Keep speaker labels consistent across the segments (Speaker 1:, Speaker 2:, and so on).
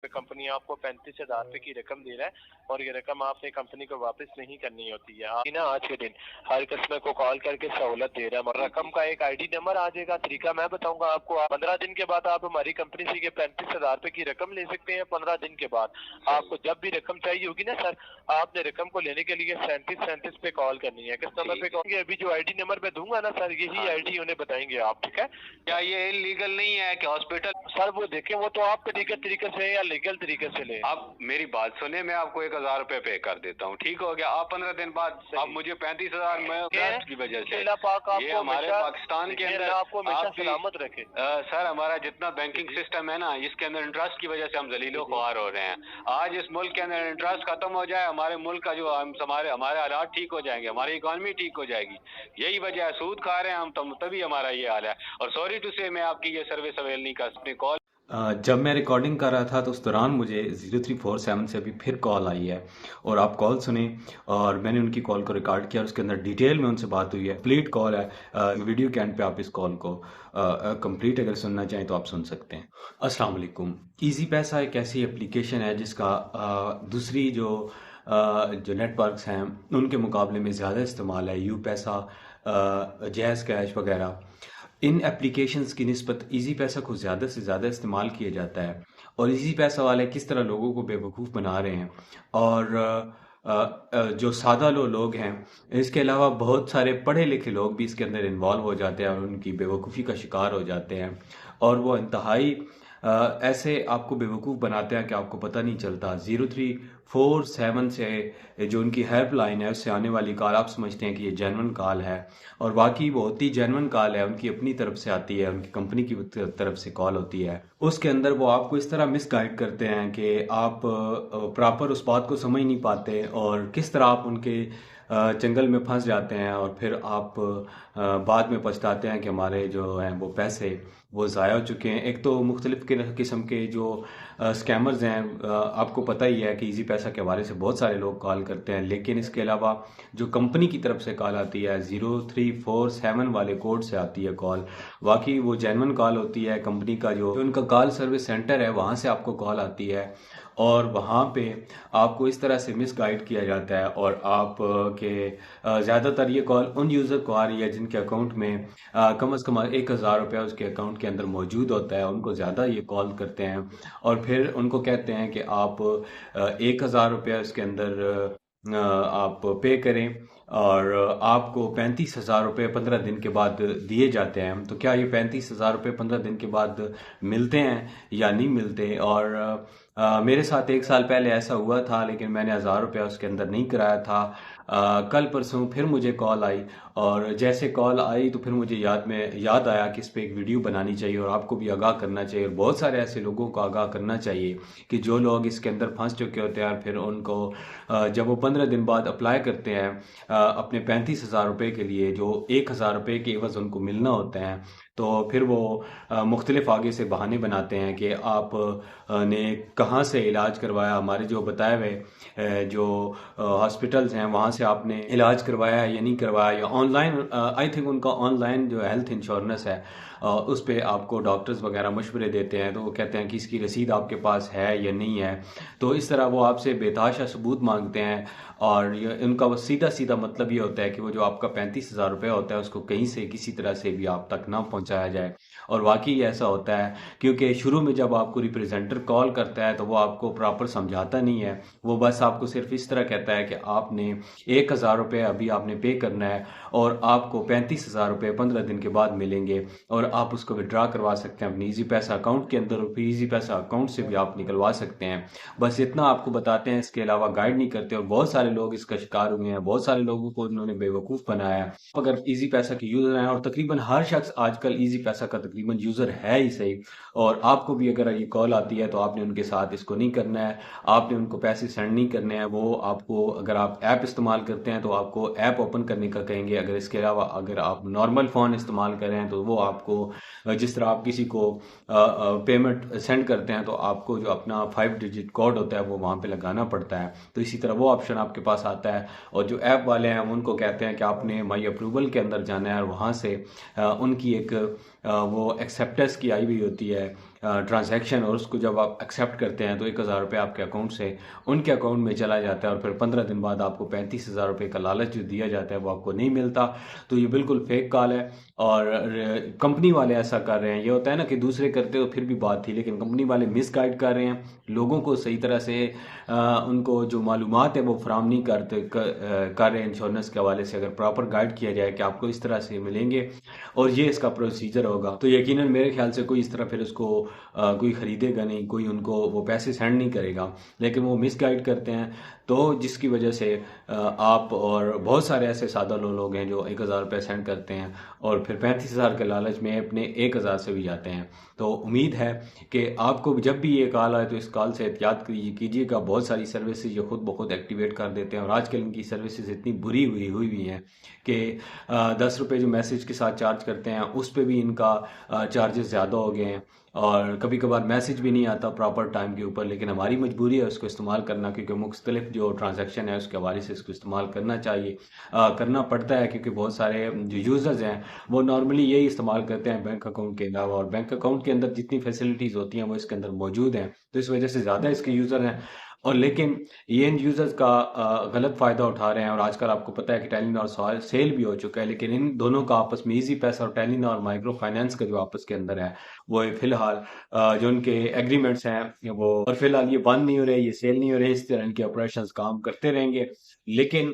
Speaker 1: Company आपको 35,000 रुपए की रकम दे रहा है और ये रकम आपने कंपनी को वापस नहीं करनी होती है। आप ना आज के दिन हर कस्टमर को कॉल करके सहूलत दे रहा है और रकम का एक आईडी नंबर आ जाएगा। तरीका मैं बताऊंगा आपको। 15 दिन के बाद आप हमारी कंपनी से ये 35,000 रुपए की रकम ले सकते हैं। 15 दिन के बाद आपको जब भी रकम चाहिए होगी ना सर, आपने रकम को लेने के लिए 3737 पे कॉल करनी है। किस नंबर पे कॉल? अभी जो आईडी नंबर मैं दूंगा ना सर, यही आईडी उन्हें बताएंगे आप, ठीक है?
Speaker 2: क्या ये इलीगल नहीं है कि हॉस्पिटल?
Speaker 1: सर वो देखें, वो तो आप तरीके से या लीगल तरीके से ले।
Speaker 2: आप मेरी बात सुने, मैं आपको 1,000 रुपए पे कर देता हूँ, ठीक हो गया? आप 15 दिन बाद आप मुझे 35,000 की वजह से, ये हमारे पाकिस्तान के अंदर
Speaker 1: आपको हमेशा सलामत रखे।
Speaker 2: सर हमारा जितना बैंकिंग सिस्टम है ना, इसके अंदर इंटरेस्ट की वजह से हम जलीलो ख्वार हो रहे हैं। आज इस मुल्क के अंदर इंटरेस्ट खत्म हो जाए, हमारे मुल्क का जो हमारे हालात ठीक हो जाएंगे, हमारी इकॉनमी ठीक हो जाएगी। यही वजह है, सूद खा रहे हैं हम, तभी हमारा ये हाल है। और सॉरी टू से, मैं आपकी ये सर्विस अवेल नहीं कर सकती। कॉल
Speaker 3: जब मैं रिकॉर्डिंग कर रहा था तो उस दौरान मुझे 0347 से अभी फिर कॉल आई है और आप कॉल सुने और मैंने उनकी कॉल को रिकॉर्ड किया और उसके अंदर डिटेल में उनसे बात हुई है। कंप्लीट कॉल है, वीडियो के एंड पे आप इस कॉल को कंप्लीट अगर सुनना चाहें तो आप सुन सकते हैं। अस्सलाम वालेकुम। ईजी पैसा एक ऐसी एप्लीकेशन है जिसका दूसरी जो नेटवर्क्स हैं उनके मुकाबले में ज़्यादा इस्तेमाल है। यू पैसा, जैज़ कैश वगैरह, इन एप्लीकेशंस की निस्बत ईजी पैसा को ज़्यादा से ज़्यादा इस्तेमाल किया जाता है। और ईजी पैसा वाले किस तरह लोगों को बेवकूफ़ बना रहे हैं और जो सादा लोग हैं, इसके अलावा बहुत सारे पढ़े लिखे लोग भी इसके अंदर इन्वॉल्व हो जाते हैं और उनकी बेवकूफ़ी का शिकार हो जाते हैं और वो इंतहाई ऐसे आपको बेवकूफ़ बनाते हैं कि आपको पता नहीं चलता। 0347 से जो उनकी हेल्पलाइन है उससे आने वाली कॉल आप समझते हैं कि ये जेन्युइन कॉल है और वाकई वो होती जेन्युइन कॉल है, उनकी अपनी तरफ से आती है, उनकी कंपनी की तरफ से कॉल होती है। उसके अंदर वो आपको इस तरह मिसगाइड करते हैं कि आप प्रॉपर उस बात को समझ नहीं पाते और किस तरह आप उनके जंगल में फंस जाते हैं और फिर आप बाद में पछताते हैं कि हमारे जो हैं वो पैसे वो ज़ाया हो चुके हैं। एक तो मुख्तलिफ़ किस्म के जो स्कैमर्स हैं, आपको पता ही है कि ईजी पैसा के हवाले से बहुत सारे लोग कॉल करते हैं, लेकिन इसके अलावा जो कंपनी की तरफ से कॉल आती है 0347 वाले कोड से आती है कॉल, वाकई वो जेन्युइन कॉल होती है। कंपनी का जो उनका कॉल सर्विस सेंटर है वहाँ से आपको कॉल आती है और वहाँ पे आपको इस तरह से मिसगाइड किया जाता है और आप के ज़्यादातर ये कॉल उन यूज़र को आ रही है जिनके अकाउंट में कम से कम 1,000 रुपया उसके अकाउंट के अंदर मौजूद होता है। उनको ज़्यादा ये कॉल करते हैं और फिर उनको कहते हैं कि आप 1,000 रुपया उसके अंदर आप पे करें और आपको 35,000 रुपये 15 दिन के बाद दिए जाते हैं। तो क्या ये 35,000 रुपये 15 दिन के बाद मिलते हैं या नहीं मिलते? और मेरे साथ 1 साल पहले ऐसा हुआ था, लेकिन मैंने 1,000 रुपया उसके अंदर नहीं कराया था। कल परसों फिर मुझे कॉल आई और जैसे कॉल आई तो फिर मुझे याद आया कि इस पर एक वीडियो बनानी चाहिए और आपको भी आगाह करना चाहिए और बहुत सारे ऐसे लोगों को आगाह करना चाहिए कि जो लोग इसके अंदर फंस चुके होते हैं और फिर उनको जब वो 15 दिन बाद अप्लाई करते हैं अपने 35,000 रुपये के लिए, जो 1,000 रुपये के एवज उनको मिलना होते हैं, तो फिर वो मुख्तलिफ आगे से बहाने बनाते हैं कि आप ने कहाँ से इलाज करवाया, हमारे जो बताए हुए जो हॉस्पिटल्स हैं वहाँ से आपने इलाज करवाया है या नहीं करवाया, या ऑनलाइन आई थिंक उनका ऑनलाइन जो हेल्थ इंश्योरेंस है उस पर आपको डॉक्टर्स वगैरह मशवरे देते हैं, तो वो कहते हैं कि इसकी रसीद आपके पास है या नहीं है। तो इस तरह वो आपसे बेतहाशा सबूत मांगते हैं और उनका वो सीधा सीधा मतलब ये होता है कि वो जो आपका 35,000 रुपये होता है उसको कहीं से किसी तरह से भी आप तक ना पहुंचाया जाए। और वाकई ऐसा होता है, क्योंकि शुरू में जब आपको रिप्रेजेंटर कॉल करता है तो वो आपको प्रॉपर समझाता नहीं है, वो बस आपको सिर्फ इस तरह कहता है कि आपने 1,000 रुपये अभी आपने पे करना है और आपको 35,000 रुपये 15 दिन के बाद मिलेंगे और आप उसको विड्रा करवा सकते हैं अपनी ईजी पैसा अकाउंट के अंदर, फिर ईजी पैसा अकाउंट से भी आप निकलवा सकते हैं। बस इतना आपको बताते हैं, इसके अलावा गाइड नहीं करते और बहुत सारे लोग इसका शिकार हुए हैं, बहुत सारे लोगों को उन्होंने बेवकूफ़ बनाया है। अगर ईजी पैसा के यूज़र हैं, और तकरीबन हर शख्स आजकल ईजी पैसा का तकरीबन यूज़र है ही सही, और आपको भी अगर ये कॉल आती है तो आपने उनके साथ इसको नहीं करना है, आपने उनको पैसे सेंड नहीं करने हैं। वो आपको, अगर आप ऐप इस्तेमाल करते हैं तो आपको ऐप ओपन करने का कहेंगे। अगर इसके अलावा अगर आप नॉर्मल फ़ोन इस्तेमाल कर रहे हैं तो वो आपको, जिस तरह आप किसी को पेमेंट सेंड करते हैं तो आपको जो अपना 5 डिजिट कोड होता है वो वहाँ पे लगाना पड़ता है, तो इसी तरह वो ऑप्शन आपके पास आता है। और जो ऐप वाले हैं उनको कहते हैं कि आपने माई अप्रूवल के अंदर जाना है और वहाँ से उनकी एक वो एक्सेप्टेंस की आई हुई होती है ट्रांजैक्शन, और उसको जब आप एक्सेप्ट करते हैं तो 1,000 रुपये आपके अकाउंट से उनके अकाउंट में चला जाता है, और फिर 15 दिन बाद आपको 35,000 रुपये का लालच जो दिया जाता है वो आपको नहीं मिलता। तो ये बिल्कुल फेक कॉल है, और कंपनी वाले ऐसा कर रहे हैं। ये होता है ना कि दूसरे करते तो फिर भी बात थी, लेकिन कंपनी वाले मिस गाइड कर रहे हैं लोगों को, सही तरह से उनको जो मालूमात है वो फराम नहीं कर रहे हैं इंश्योरेंस के हवाले से। अगर प्रॉपर गाइड किया जाए कि आपको इस तरह से मिलेंगे और ये इसका प्रोसीजर होगा, तो यकीनन मेरे ख्याल से कोई इस तरह फिर उसको कोई ख़रीदेगा नहीं, कोई उनको वो पैसे सेंड नहीं करेगा। लेकिन वो मिस गाइड करते हैं, तो जिसकी वजह से आप और बहुत सारे ऐसे सादा लोग हैं जो 1,000 रुपये सेंड करते हैं और फिर 35,000 के लालच में अपने 1,000 से भी जाते हैं। तो उम्मीद है कि आपको जब भी ये कॉल आए तो इस कॉल से एहतियात कीजिएगा। बहुत सारी सर्विसेज ये खुद ब खुद एक्टिवेट कर देते हैं, और आजकल इनकी सर्विसेज इतनी बुरी हुई हैं कि 10 रुपये जो मैसेज के साथ चार्ज करते हैं उस पर भी इनका चार्जेस ज़्यादा हो गए हैं, और कभी कभार मैसेज भी नहीं आता प्रॉपर टाइम के ऊपर। लेकिन हमारी मजबूरी है उसको इस्तेमाल करना, क्योंकि मुख्तलिफ जो ट्रांजैक्शन है उसके हवाले से इसको इस्तेमाल करना चाहिए, करना पड़ता है, क्योंकि बहुत सारे जो यूज़र्स हैं वो नॉर्मली यही इस्तेमाल करते हैं बैंक अकाउंट के अलावा, और बैंक अकाउंट के अंदर जितनी फैसिलिटीज़ होती हैं वो इसके अंदर मौजूद हैं, तो इस वजह से ज़्यादा इसके यूज़र हैं। और लेकिन ये इन यूज़र्स का गलत फ़ायदा उठा रहे हैं, और आजकल आपको पता है कि टेलीनॉर सेल भी हो चुका है, लेकिन इन दोनों का आपस में ईजी पैसा और टेलीनॉर माइक्रो फाइनेंस का जो आपस के अंदर है वो फिलहाल जो उनके एग्रीमेंट्स हैं वो, और फिलहाल ये बंद नहीं हो रहे, ये सेल नहीं हो रहे, इस तरह इनके ऑपरेशंस काम करते रहेंगे। लेकिन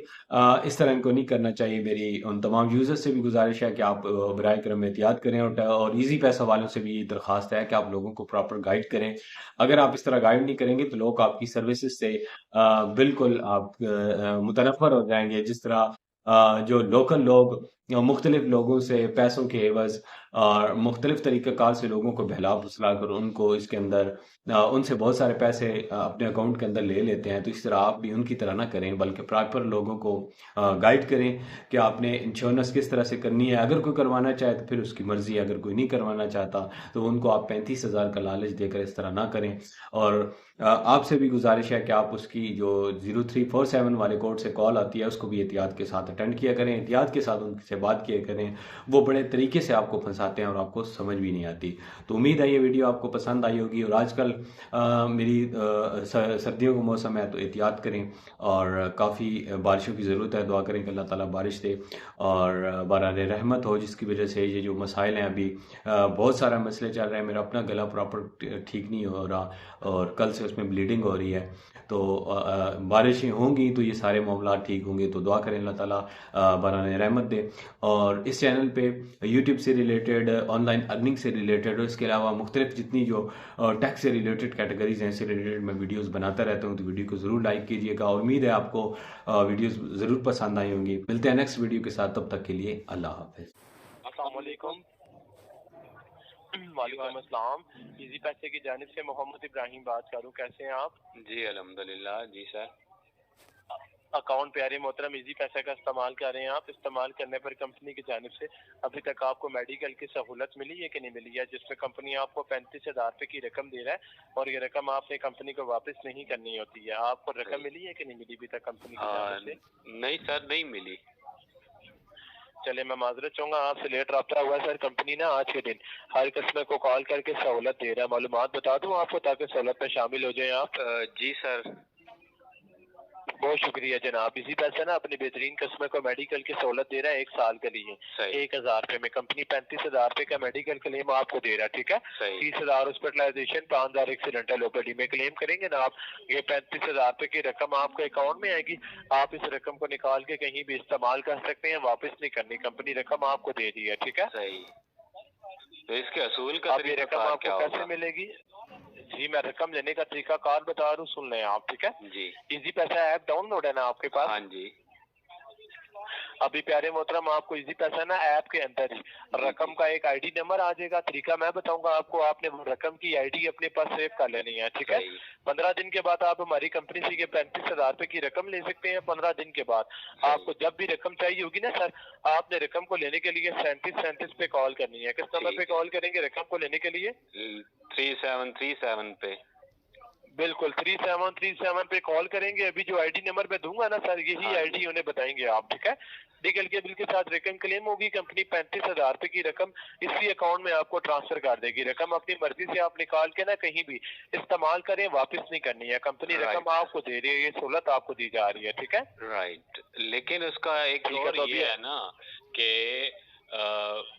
Speaker 3: इस तरह इनको नहीं करना चाहिए। मेरी उन तमाम यूज़र्स से भी गुजारिश है कि आप बराए करम एहतियात करें, और ईजी पैसा वालों से भी दरख्वास्त है कि आप लोगों को प्रॉपर गाइड करें। अगर आप इस तरह गाइड नहीं करेंगे तो लोग आपकी सर्विसेज से बिल्कुल आप मुतनफ़र हो जाएंगे। जिस तरह जो लोकल लोग मुख्तलिफ लोगों से पैसों के एवज़ और मुख्तलिफ तरीक़ाकार से लोगों को बहला फुसला कर उनको इसके अंदर उनसे बहुत सारे पैसे अपने अकाउंट के अंदर ले लेते हैं, तो इस तरह आप भी उनकी तरह ना करें, बल्कि प्रॉपर लोगों को गाइड करें कि आपने इंश्योरेंस किस तरह से करनी है। अगर कोई करवाना चाहे तो फिर उसकी मर्ज़ी है, अगर कोई नहीं करवाना चाहता तो उनको आप 35,000 का लालच देकर इस तरह ना करें। और आपसे भी गुजारिश है कि आप उसकी जो 0347 वाले कोड से कॉल आती है उसको भी एहतियात के साथ अटेंड किया करें, एहतियात के साथ उनसे बात किया करें। वो बड़े तरीके से आपको फंसाते हैं और आपको समझ भी नहीं आती। तो उम्मीद है ये वीडियो आपको पसंद आई होगी। और आजकल मेरी सर्दियों का मौसम है तो एहतियात करें, और काफ़ी बारिशों की ज़रूरत है। दुआ करें कि अल्लाह ताला बारिश दे और बरार रहमत हो, जिसकी वजह से ये जो मसाइल हैं अभी बहुत सारा मसले चल रहे हैं। मेरा अपना गला प्रॉपर ठीक नहीं हो रहा और कल से उसमें ब्लीडिंग हो रही है, तो बारिशें होंगी तो ये सारे मामला ठीक होंगे। तो दुआ करें अल्लाह ताला बरार रहमत दे। और इस चैनल पे यूट्यूब से रिलेटेड, ऑनलाइन अर्निंग से रिलेटेड और इसके अलावा मुख्तलिफ जितनी जो टैक्स से रिलेटेड कैटेगरीज हैं इससे रिलेटेड मैं वीडियोस बनाता रहता हूँ, तो वीडियो को ज़रूर लाइक कीजिएगा। और उम्मीद है आपको वीडियोस ज़रूर पसंद आई होंगी। मिलते हैं नेक्स्ट वीडियो के साथ, तब तक के लिए अल्लाह हाफ़िज़।
Speaker 1: अस्सलाम वालेकुम। वालेकुम अस्सलाम। इजी पैसे की जानिब से मोहम्मद इब्राहिम बात करूँ, कैसे हैं आप?
Speaker 2: जी अल्हम्दुलिल्लाह। जी सर।
Speaker 1: अकाउंट प्यारे मोहतरम इजी पैसे का इस्तेमाल कर रहे हैं आप। इस्तेमाल करने पर कंपनी की जानिब से अभी तक आपको मेडिकल की सहूलत मिली है कि नहीं मिली है, जिसमें कंपनी आपको 35,000 रुपये की रकम दे रहा है और ये रकम आपने कंपनी को वापस नहीं करनी होती है। आपको रकम मिली है कि नहीं मिली अभी तक कंपनी की जानिब से?
Speaker 2: नहीं सर, नहीं मिली।
Speaker 1: चले, मैं माजरत चाहूंगा, आपसे लेट रब्ता हुआ सर। कंपनी ना आज के दिन हर कस्टमर को कॉल करके सहूलत दे रहा है। मालूमात बता दूं आपको ताकि सहूलत में शामिल हो जाए आप।
Speaker 2: जी सर।
Speaker 1: बहुत शुक्रिया जनाब। इसी पैसे ना अपने बेहतरीन कस्टमर को मेडिकल की सहूलत दे रहा है 1 साल के लिए। 1,000 रुपए में कंपनी 35,000 रुपए का मेडिकल क्लेम आपको दे रहा है, ठीक है? 30,000 हॉस्पिटलाइजेशन, 5,000 एक्सीडेंटल ओपीडी में क्लेम करेंगे ना आप, ये 35,000 रुपए की रकम आपके अकाउंट में आएगी। आप इस रकम को निकाल के कहीं भी इस्तेमाल कर सकते हैं, वापस नहीं करनी, कंपनी रकम आपको दे दी है, ठीक है?
Speaker 2: सही। तो इसके असूल का
Speaker 1: अब ये रकम आपको कैसे मिलेगी? जी, मैं रकम लेने का तरीका कार बता रहा हूँ, सुन लें आप, ठीक है?
Speaker 2: जी।
Speaker 1: इजी पैसा ऐप डाउनलोड है ना आपके पास?
Speaker 2: हाँ जी।
Speaker 1: अभी प्यारे मोहतरम आपको इजी पैसा ना ऐप के अंदर ही रकम का एक आईडी नंबर आ जाएगा। तरीका मैं बताऊंगा आपको, आपने वो रकम की आईडी अपने पास सेव कर लेनी है, ठीक है? 15 दिन के बाद आप हमारी कंपनी से ये 35,000 रुपए की रकम ले सकते हैं। 15 दिन के बाद आपको जब भी रकम चाहिए होगी ना सर, आपने रकम को लेने के लिए 3737 पे कॉल करनी है। किस नंबर पे कॉल करेंगे रकम को लेने के लिए?
Speaker 2: 3737 पे।
Speaker 1: बिल्कुल 3737 पे कॉल करेंगे। अभी जो आईडी नंबर मैं दूंगा ना सर, यही
Speaker 2: हाँ
Speaker 1: आईडी उन्हें बताएंगे आप, ठीक है। लीगल के बिल के साथ रकम क्लेम होगी, कंपनी 35,000 रुपए की रकम इसी अकाउंट में आपको ट्रांसफर कर देगी। रकम अपनी मर्जी से आप निकाल के ना कहीं भी इस्तेमाल करें, वापस नहीं करनी है। कंपनी
Speaker 2: राइट
Speaker 1: रकम आपको दे रही है, ये सहूलत आपको दी जा रही है, ठीक है।
Speaker 2: राइट। लेकिन उसका एक
Speaker 1: ठीक है,
Speaker 2: और
Speaker 1: तो अभी
Speaker 2: ये है ना कि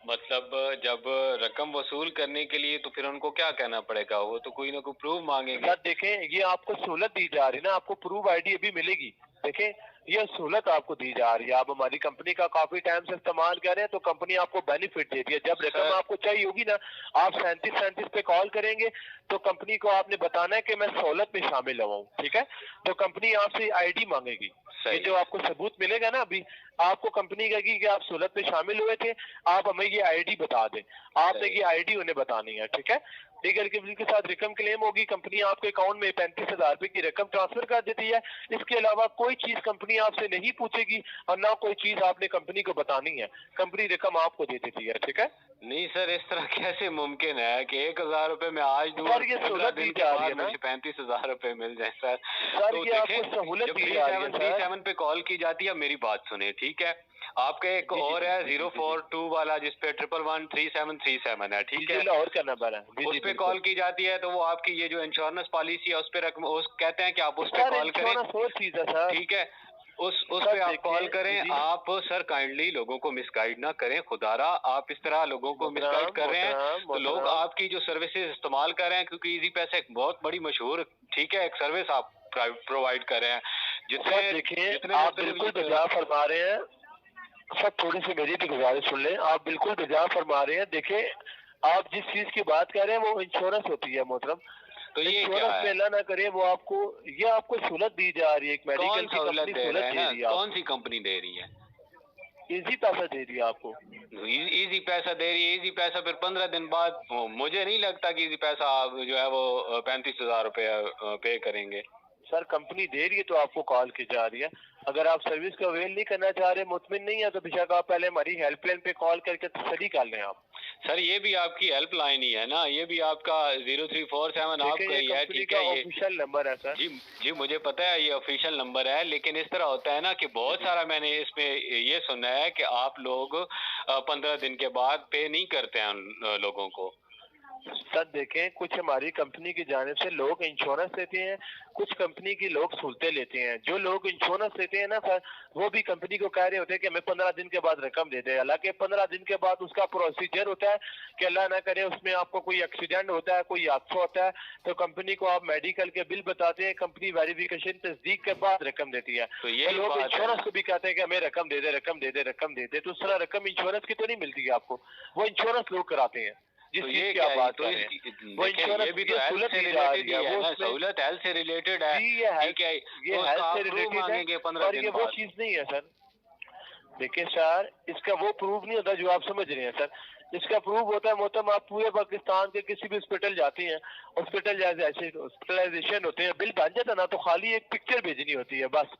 Speaker 2: मतलब जब रकम वसूल करने के लिए तो फिर उनको क्या कहना पड़ेगा, वो तो कोई ना कोई प्रूफ मांगेंगे।
Speaker 1: सर देखें, ये आपको सहूलत दी जा रही है ना, आपको प्रूफ आईडी अभी मिलेगी। देखें, ये सहूलत आपको दी जा रही है, आप हमारी कंपनी का काफी टाइम से इस्तेमाल कर रहे हैं, तो कंपनी आपको बेनिफिट देती है। जब रकम आपको चाहिए होगी ना, आप 3737 पे कॉल करेंगे, तो कंपनी को आपने बताना है कि मैं सहूलत में शामिल हुआ हूँ, ठीक है। तो कंपनी आपसे आईडी मांगेगी। ये जो आपको सबूत मिलेगा ना अभी, आपको कंपनी कहेगी कि आप सहूलत में शामिल हुए थे, आप हमें ये आईडी बता दें। आपने ये आईडी उन्हें बतानी है, ठीक है। लीगल के बिल के साथ रकम क्लेम होगी, कंपनी आपके अकाउंट में 35,000 रुपए की रकम ट्रांसफर कर देती है। इसके अलावा कोई चीज कंपनी आपसे नहीं पूछेगी और ना कोई चीज आपने कंपनी को बतानी है। कंपनी रकम आपको दे देती है, ठीक है।
Speaker 2: नहीं सर, इस तरह कैसे मुमकिन है कि 1,000 रुपए में आज दूं,
Speaker 1: सर ये सहूलत दी जा रही है ना,
Speaker 2: मुझे 35,000 रुपए मिल जाए सर।
Speaker 1: सर
Speaker 2: तो
Speaker 1: ये
Speaker 2: देखें,
Speaker 1: आपको सहूलत
Speaker 2: जब
Speaker 1: दी जा रही है
Speaker 2: 3737 पे कॉल की जाती है, मेरी बात सुने, ठीक है। आपका एक
Speaker 1: जी,
Speaker 2: और
Speaker 1: जी,
Speaker 2: है
Speaker 1: जी, जी,
Speaker 2: 042 वाला, जिसपे 1113737 है, ठीक है।
Speaker 1: लाहौर का नंबर है जी,
Speaker 2: उस
Speaker 1: जी,
Speaker 2: पे
Speaker 1: बिल्कुल।
Speaker 2: कॉल की जाती है तो वो आपकी ये जो इंश्योरेंस पॉलिसी है उस पे रकम, उस कहते हैं कि आप उस पे
Speaker 1: सर
Speaker 2: कॉल करें,
Speaker 1: इंश्योरेंस और चीज है सर।
Speaker 2: ठीक है। उस
Speaker 1: सर
Speaker 2: पे आप
Speaker 1: देखिए,
Speaker 2: कॉल करें।
Speaker 1: जी,
Speaker 2: आप सर काइंडली लोगों को मिसगाइड ना करें, खुदारा आप इस तरह लोगों को मिसगाइड कर रहे हैं तो लोग
Speaker 1: मोहतरम,
Speaker 2: आपकी जो सर्विसेज इस्तेमाल कर रहे हैं, क्योंकि इजी पैसा एक बहुत बड़ी मशहूर, ठीक है, एक सर्विस आप प्रोवाइड कर रहे हैं।
Speaker 1: सर देखिए, आप बिल्कुल बजा फरमा रहे हैं। सर थोड़ी सी मेरी भी गुजारिश सुन लें, आप बिल्कुल बजा फरमा रहे हैं। देखिए, आप जिस चीज की बात कर रहे हैं वो इंश्योरेंस होती है मोहतरम।
Speaker 2: तो ये क्या
Speaker 1: इंश्योरेंस में
Speaker 2: है,
Speaker 1: अल्लाह ना करे वो आपको, ये आपको सहूलत दी जा रही है, एक मेडिकल
Speaker 2: कौन
Speaker 1: की
Speaker 2: सहूलत
Speaker 1: कंपनी
Speaker 2: दे
Speaker 1: सहूलत
Speaker 2: रहे
Speaker 1: दे
Speaker 2: हैं,
Speaker 1: रही है
Speaker 2: कौन सी कंपनी दे रही है?
Speaker 1: इजी पैसा दे रही है आपको।
Speaker 2: इजी पैसा दे रही है। इजी पैसा फिर 15 दिन बाद, मुझे नहीं लगता कि इजी पैसा आप जो है वो 35,000 रुपए पे करेंगे।
Speaker 1: सर कंपनी दे रही है तो आपको कॉल की जा रही है। अगर आप सर्विस को अवेल नहीं करना चाह रहे, मुतमिन नहीं है, तो बेशक आप पहले हमारी हेल्पलाइन पे कॉल करके तसल्ली कर लें आप।
Speaker 2: सर ये भी आपकी हेल्पलाइन ही है ना, ये भी आपका 0347 आपका ही है, ठीक है। ये
Speaker 1: ऑफिशियल नंबर है सर।
Speaker 2: जी जी मुझे पता है ये ऑफिशियल नंबर है, लेकिन इस तरह होता है ना कि बहुत सारा मैंने इसमें ये सुना है कि आप लोग 15 दिन के बाद पे नहीं करते हैं उन लोगों को।
Speaker 1: सर देखें, कुछ हमारी कंपनी की जानिब से लोग इंश्योरेंस लेते हैं, कुछ कंपनी की लोग सहूलतें लेते हैं। जो लोग इंश्योरेंस लेते हैं ना सर, वो भी कंपनी को कह रहे होते हैं कि हमें 15 दिन के बाद रकम दे दे। हालांकि 15 दिन के बाद उसका प्रोसीजर होता है कि अल्लाह ना करे उसमें आपको कोई एक्सीडेंट होता है, कोई हादसा होता है, तो कंपनी को आप मेडिकल के बिल बताते हैं, कंपनी वेरिफिकेशन तस्दीक के बाद रकम देती है।
Speaker 2: तो ये
Speaker 1: लोग इंश्योरेंस को भी कहते हैं कि हमें रकम दे दे, रकम दे दे, रकम दे दे। तो उस तरह रकम इंश्योरेंस की तो नहीं मिलती है आपको, वो इंश्योरेंस लोग कराते हैं।
Speaker 2: तो ये क्या है, तो ये भी तो हेल्थ से रिलेटेड ही है ना, सहूलत हेल्थ से रिलेटेड है, ठीक है।
Speaker 1: ये हेल्थ से रिलेटेड है,
Speaker 2: 15
Speaker 1: और
Speaker 2: दिन
Speaker 1: ये वो चीज नहीं है सर। देखिए सर, इसका वो प्रूफ नहीं होता जो आप समझ रहे हैं सर। इसका प्रूफ होता है मोहतरम, आप पूरे पाकिस्तान के किसी भी हॉस्पिटल जाते हैं, हॉस्पिटल जैसे हॉस्पिटलाइजेशन होते हैं, बिल बन जाता ना, तो खाली एक पिक्चर भेजनी होती है बस,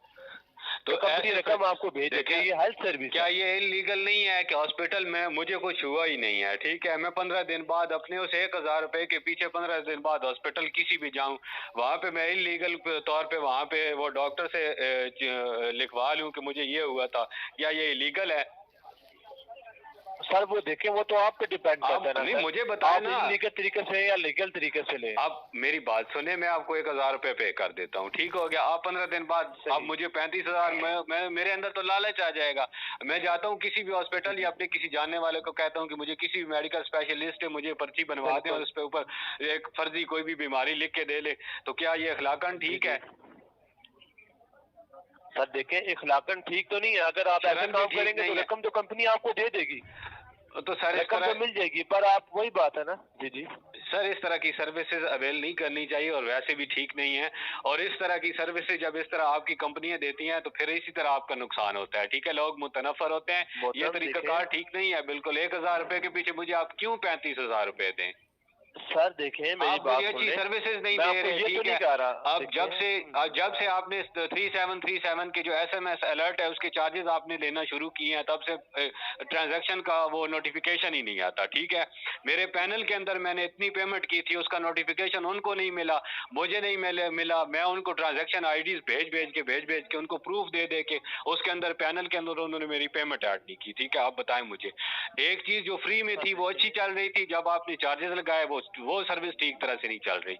Speaker 1: तो कंपनी रकम आपको भेज देती है। ये हेल्थ सर्विस
Speaker 2: क्या ये इलीगल नहीं है कि हॉस्पिटल में मुझे कुछ हुआ ही नहीं है, ठीक है, मैं 15 दिन बाद अपने उस 1,000 रुपए के पीछे 15 दिन बाद हॉस्पिटल किसी भी जाऊं, वहां पे मैं इलीगल तौर पे वहां पे वो डॉक्टर से लिखवा लूं कि मुझे ये हुआ था, या ये इलीगल है?
Speaker 1: सर वो देखें, वो तो आप पे डिपेंड करता है ना।
Speaker 2: नहीं मुझे बताएं ना,
Speaker 1: लीगल तरीके से या लीगल तरीके से ले।
Speaker 2: आप मेरी बात सुने, मैं आपको 1,000 रुपए पे कर देता हूँ, ठीक हो गया। आप 15 दिन बाद आप मुझे 35,000, मैं मेरे अंदर तो लालच आ जाएगा। मैं जाता हूँ किसी भी हॉस्पिटल या अपने किसी जानने वाले को कहता हूँ कि मुझे किसी भी मेडिकल स्पेशलिस्ट है, मुझे पर्ची बनवा दें और उस पे ऊपर एक फर्जी कोई भी बीमारी लिख के दे ले, तो क्या ये अखलाकन ठीक है?
Speaker 1: सर देखें, इखलाकन ठीक तो नहीं है। अगर आप ऐसा काम करेंगे तो रकम तो कंपनी आपको दे देगी,
Speaker 2: तो सर
Speaker 1: रकम तो मिल जाएगी, पर आप वही बात है ना। जी जी
Speaker 2: सर, इस तरह की सर्विसेज अवेल नहीं करनी चाहिए और वैसे भी ठीक नहीं है। और इस तरह की सर्विसेज जब इस तरह आपकी कंपनियां देती हैं तो फिर इसी तरह आपका नुकसान होता है, ठीक है, लोग मुतनफर होते हैं। ये तरीकाकार ठीक नहीं है बिल्कुल। 1,000 रुपए के पीछे मुझे आप क्यों 35,000 रुपए दें?
Speaker 1: सर देखें मेरी
Speaker 2: आप
Speaker 1: बात
Speaker 2: मुझे अच्छी
Speaker 1: सुनें,
Speaker 2: सर्विसेज नहीं
Speaker 1: मैं
Speaker 2: दे
Speaker 1: आपको
Speaker 2: रहे,
Speaker 1: ये तो
Speaker 2: ठीक
Speaker 1: नहीं
Speaker 2: है।
Speaker 1: कह रहा।
Speaker 2: अब
Speaker 1: देखिए,
Speaker 2: जब से आपने 3737 के जो SMS अलर्ट है उसके चार्जेस आपने लेना शुरू किए हैं, तब से ट्रांजैक्शन का वो नोटिफिकेशन ही नहीं आता, ठीक है। मेरे पैनल के अंदर मैंने इतनी पेमेंट की थी, उसका नोटिफिकेशन उनको नहीं मिला, मुझे नहीं मिला। मैं उनको ट्रांजैक्शन आईडीज भेज के उनको प्रूफ दे के उसके अंदर पैनल के अंदर उन्होंने मेरी पेमेंट ऐड नहीं की, ठीक है। आप बताएं मुझे, एक चीज जो फ्री में थी वो अच्छी चल रही थी, जब आपने चार्जेस लगाए वो सर्विस ठीक तरह से नहीं चल रही।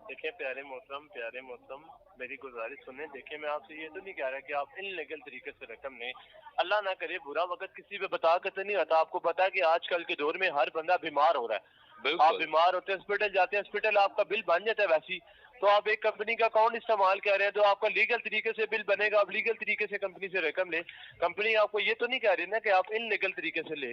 Speaker 1: देखिए प्यारे मोहतरम मेरी गुजारिश सुने। देखिए मैं आपसे ये तो नहीं कह रहा कि आप इनलीगल तरीके से रकम लें। अल्लाह ना करे बुरा वक्त किसी पे बता कर तो नहीं आता। आपको पता है कि आजकल के दौर में हर बंदा बीमार हो रहा है। आप
Speaker 2: बिल्कुल।
Speaker 1: बीमार होते हैं, हॉस्पिटल जाते हैं, हॉस्पिटल आपका बिल बन जाता है वैसी। तो आप एक कंपनी का अकाउंट इस्तेमाल कर रहे हैं तो आपका लीगल तरीके से बिल बनेगा। आप लीगल तरीके से कंपनी से रकम ले। कंपनी आपको ये तो नहीं कह रही ना कि आप इनलीगल तरीके से ले।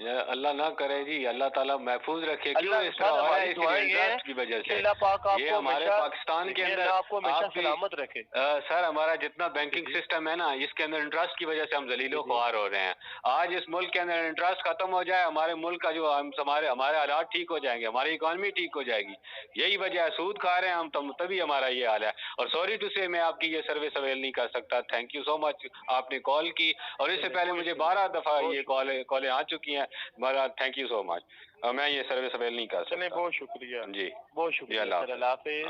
Speaker 2: अल्लाह ना करे जी, अल्लाह ताला महफूज रखे। क्यों
Speaker 1: अल्लाह
Speaker 2: इस तरह हो रहा है? इसी
Speaker 1: दुआएं ये हैं
Speaker 2: इंटरेस्ट की वजह
Speaker 1: कि
Speaker 2: से
Speaker 1: अल्लाह पाक
Speaker 2: ये
Speaker 1: आपको
Speaker 2: हमारे
Speaker 1: हमेशा
Speaker 2: पाकिस्तान के अंदर
Speaker 1: आपको हमेशा
Speaker 2: आप भी
Speaker 1: सलामत रखे।
Speaker 2: सर, हमारा जितना बैंकिंग सिस्टम है ना, इसके अंदर इंटरेस्ट की वजह से हम जलीलो ख्वार हो रहे हैं। आज इस मुल्क के अंदर इंटरेस्ट खत्म हो जाए, हमारे मुल्क का जो हमारे हालात ठीक हो जाएंगे, हमारी इकॉनमी ठीक हो जाएगी। यही वजह है, सूद खा रहे हैं हम, तभी हमारा ये हाल है। और सॉरी टू से मैं आपकी ये सर्विस अवेल नहीं कर सकता। थैंक यू सो मच, आपने कॉल की, और इससे पहले मुझे 12 दफा ये कॉलें आ चुकी हैं। मगर थैंक यू सो मच, मैं ये सर्विस अवेल नहीं कर सकता।
Speaker 1: बहुत शुक्रिया
Speaker 2: जी,
Speaker 1: बहुत शुक्रिया।
Speaker 2: अल्लाह
Speaker 1: अल्लाह हाफिज।